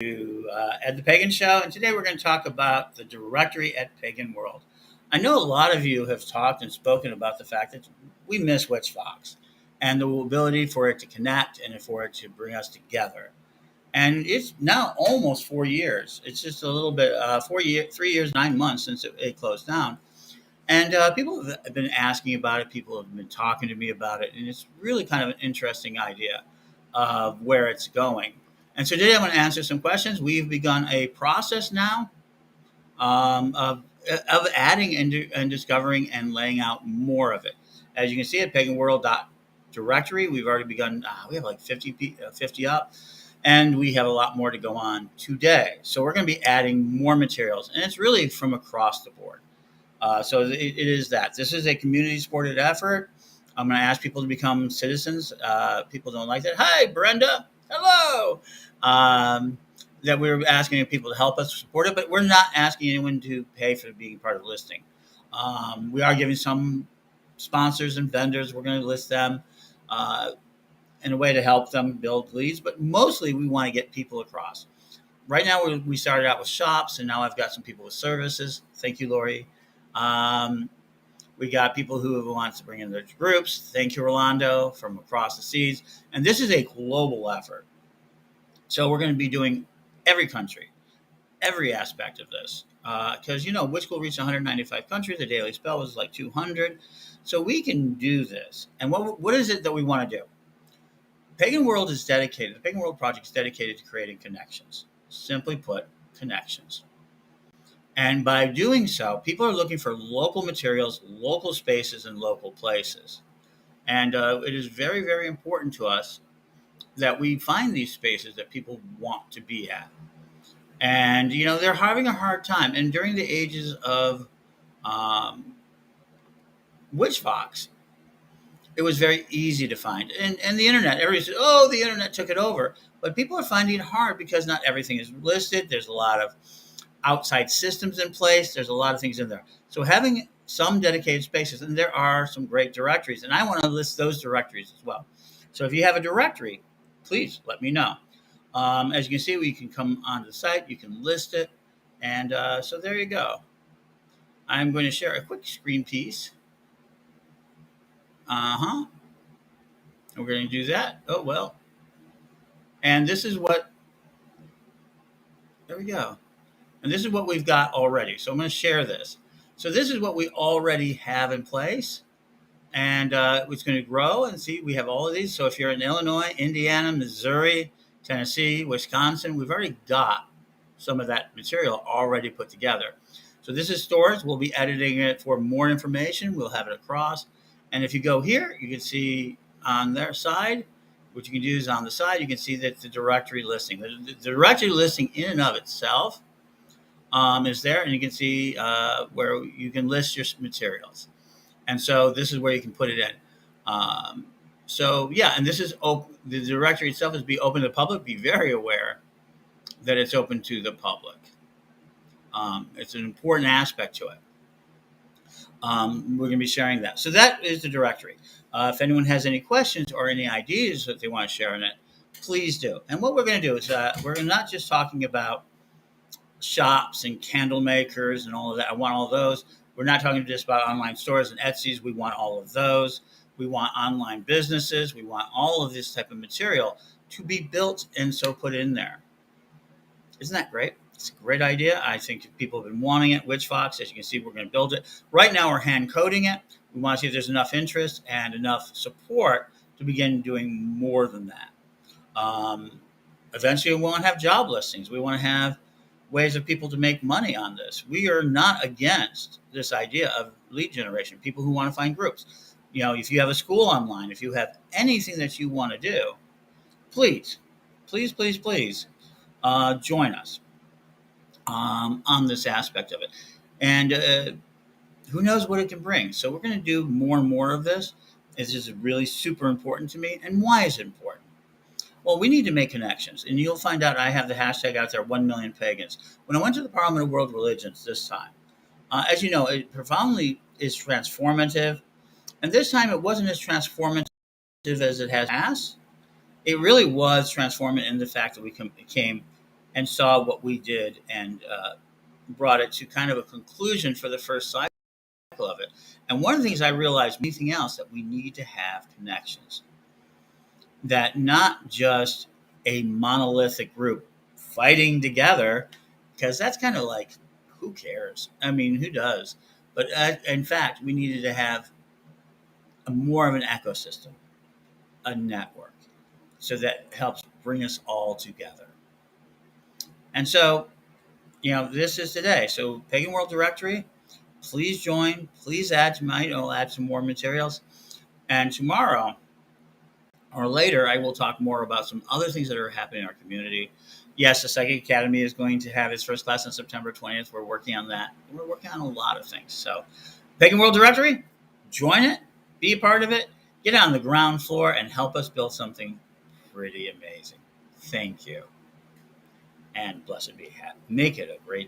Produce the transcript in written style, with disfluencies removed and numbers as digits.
At the Pagan Show, and today we're going to talk about the directory at Pagan World. I know a lot of you have talked and spoken about the fact that we miss Witchvox and the ability for it to connect and for it to bring us together. And it's now almost 4 years. It's just a little bit 4 years, 3 years, 9 months since it closed down. And people have been asking about it. People have been talking to me about it, and it's really kind of an interesting idea of where it's going. And so today I'm going to answer some questions. We've begun a process now um, of, of adding and discovering and laying out more of it. As you can see at Pagan World Directory, we've already begun. We have like 50 up, and we have a lot more to go on today. So we're going to be adding more materials, and it's really from across the board. So it is that. This is a community supported effort. I'm going to ask people to become citizens. People don't like that. Hi, Brenda. Hello. That we're asking people to help us support it, but we're not asking anyone to pay for being part of the listing. We are giving some sponsors and vendors. We're going to list them in a way to help them build leads, but mostly we want to get people across. Right now, we started out with shops, and now I've got some people with services. Thank you, Lori. We got people who want to bring in their groups. Thank you, Rolando, from across the seas. And this is a global effort. So we're going to be doing every country, every aspect of this. Because, Witch will reach 195 countries. The daily spell was like 200. So we can do this. And what is it that we want to do? Pagan World is dedicated, the Pagan World Project is dedicated to creating connections. Simply put, connections. And by doing so, people are looking for local materials, local spaces, and local places. And it is very, very important to us that we find these spaces that people want to be at. And, they're having a hard time. And during the ages of Witchvox, it was very easy to find. And the internet, everybody said, oh, the internet took it over. But people are finding it hard because not everything is listed. There's a lot of outside systems in place. There's a lot of things in there. So having some dedicated spaces, and there are some great directories, and I want to list those directories as well. So if you have a directory, please let me know. As you can see, we can come onto the site, you can list it, and so there you go. I'm going to share a quick screen piece. We're going to do that. Oh, well. And this is what, there we go. And this is what we've got already. So I'm going to share this. So this is what we already have in place. And it's going to grow. And see, we have all of these. So if you're in Illinois, Indiana, Missouri, Tennessee, Wisconsin, we've already got some of that material already put together. So this is stores. We'll be editing it for more information. We'll have it across. And if you go here, you can see on their side, what you can do is on the side, you can see that the directory listing. The directory listing in and of itself is there, and you can see where you can list your materials. And so this is where you can put it in. And this is open. The directory itself is be open to the public. Be very aware that it's open to the public. It's an important aspect to it. We're going to be sharing that. So that is the directory. If anyone has any questions or any ideas that they want to share in it, please do. And what we're going to do is we're not just talking about shops and candle makers and all of that. I want all of those. We're not talking just about online stores and Etsy's. We want all of those. We want online businesses. We want all of this type of material to be built and so put in there. Isn't that great? It's a great idea. I think people have been wanting it. Witchvox, as you can see, we're going to build it. Right now, we're hand coding it. We want to see if there's enough interest and enough support to begin doing more than that. Eventually, we want to have job listings. We want to have ways of people to make money on this. We are not against this idea of lead generation, people who want to find groups. If you have a school online, if you have anything that you want to do, please join us on this aspect of it. And who knows what it can bring. So we're going to do more and more of this. It's just really super important to me. And why is it important? Well, we need to make connections. And you'll find out I have the hashtag out there, 1 million pagans. When I went to the Parliament of World Religions this time, as you know, it profoundly is transformative. And this time it wasn't as transformative as it has past. It really was transformative in the fact that we became and saw what we did and brought it to kind of a conclusion for the first cycle of it. And one of the things I realized, anything else, that we need to have connections, that not just a monolithic group fighting together, because that's kind of like, who cares? I mean, who does? But in fact, we needed to have more of an ecosystem, a network, so that helps bring us all together. And so, this is today. So, Pagan World Directory, please join. Please add to mine. I'll add some more materials. And tomorrow or later, I will talk more about some other things that are happening in our community. Yes, the Psychic Academy is going to have its first class on September 20th. We're working on that. We're working on a lot of things. So, Pagan World Directory, join it, be a part of it, get on the ground floor, and help us build something pretty amazing. Thank you. And blessed be. Make it a great